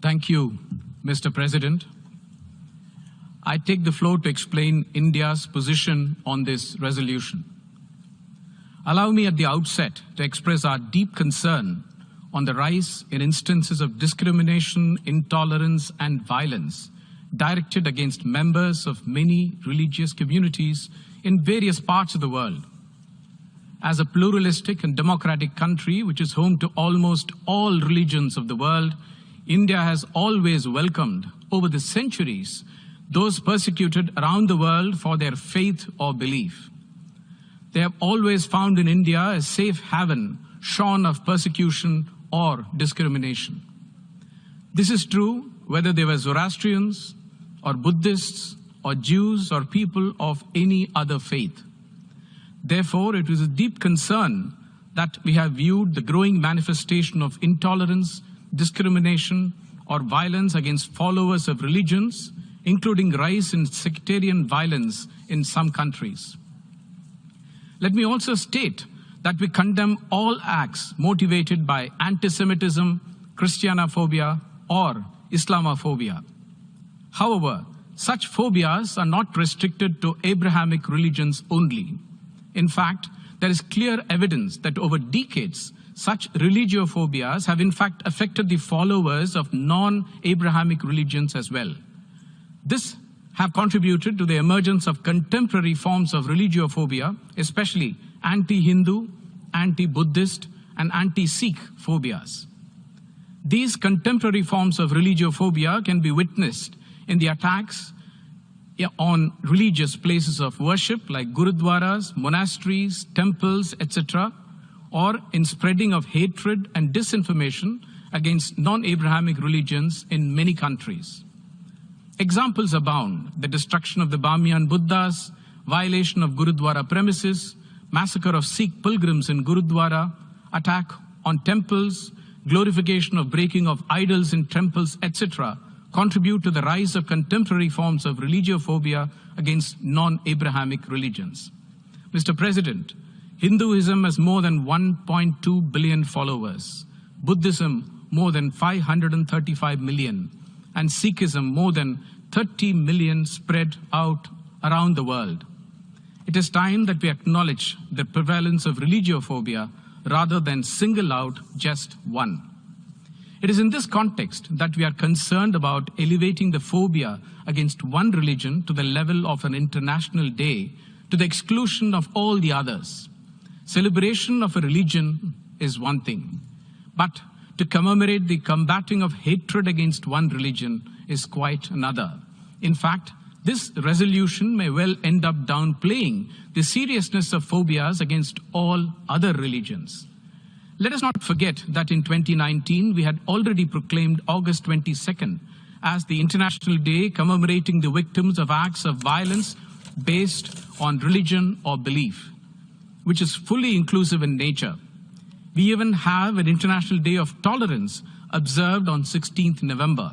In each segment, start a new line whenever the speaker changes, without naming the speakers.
Thank you, Mr. President. I take the floor to explain India's position on this resolution. Allow me at the outset to express our deep concern on the rise in instances of discrimination, intolerance, and violence directed against members of many religious communities in various parts of the world. As a pluralistic and democratic country which is home to almost all religions of the world, India has always welcomed, over the centuries, those persecuted around the world for their faith or belief. They have always found in India a safe haven shorn of persecution or discrimination. This is true whether they were Zoroastrians or Buddhists or Jews or people of any other faith. Therefore, it is a deep concern that we have viewed the growing manifestation of intolerance, discrimination, or violence against followers of religions, including rise in sectarian violence in some countries. Let me also state that we condemn all acts motivated by anti-Semitism, Christianophobia, or Islamophobia. However, such phobias are not restricted to Abrahamic religions only. In fact, there is clear evidence that over decades, such religiophobias have in fact affected the followers of non-Abrahamic religions as well. This have contributed to the emergence of contemporary forms of religiophobia, especially anti-Hindu, anti-Buddhist, and anti-Sikh phobias. These contemporary forms of religiophobia can be witnessed in the attacks on religious places of worship like gurudwaras, monasteries, temples, etc., or in spreading of hatred and disinformation against non-Abrahamic religions in many countries. Examples abound: the destruction of the Bamiyan Buddhas, violation of Gurudwara premises, massacre of Sikh pilgrims in Gurudwara, attack on temples, glorification of breaking of idols in temples, etc., contribute to the rise of contemporary forms of religiophobia against non-Abrahamic religions. Mr. President, Hinduism has more than 1.2 billion followers, Buddhism more than 535 million, and Sikhism more than 30 million spread out around the world. It is time that we acknowledge the prevalence of religiophobia rather than single out just one. It is in this context that we are concerned about elevating the phobia against one religion to the level of an international day, to the exclusion of all the others. Celebration of a religion is one thing, but to commemorate the combating of hatred against one religion is quite another. In fact, this resolution may well end up downplaying the seriousness of phobias against all other religions. Let us not forget that in 2019, we had already proclaimed August 22nd as the International Day commemorating the victims of acts of violence based on religion or belief, which is fully inclusive in nature. We even have an International Day of Tolerance observed on 16th November.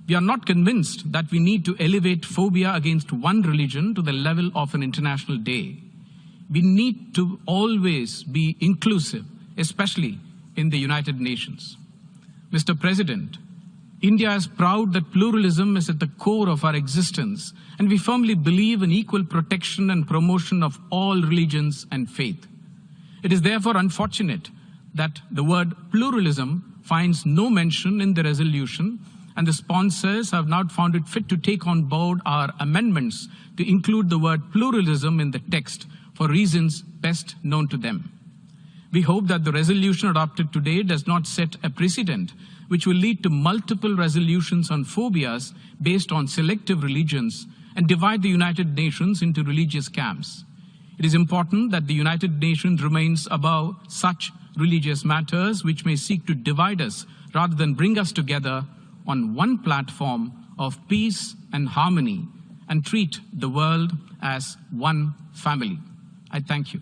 We are not convinced that we need to elevate phobia against one religion to the level of an international day. We need to always be inclusive, especially in the United Nations. Mr. President, India is proud that pluralism is at the core of our existence, and we firmly believe in equal protection and promotion of all religions and faith. It is therefore unfortunate that the word pluralism finds no mention in the resolution, and the sponsors have not found it fit to take on board our amendments to include the word pluralism in the text for reasons best known to them. We hope that the resolution adopted today does not set a precedent which will lead to multiple resolutions on phobias based on selective religions and divide the United Nations into religious camps. It is important that the United Nations remains above such religious matters which may seek to divide us rather than bring us together on one platform of peace and harmony and treat the world as one family. I thank you.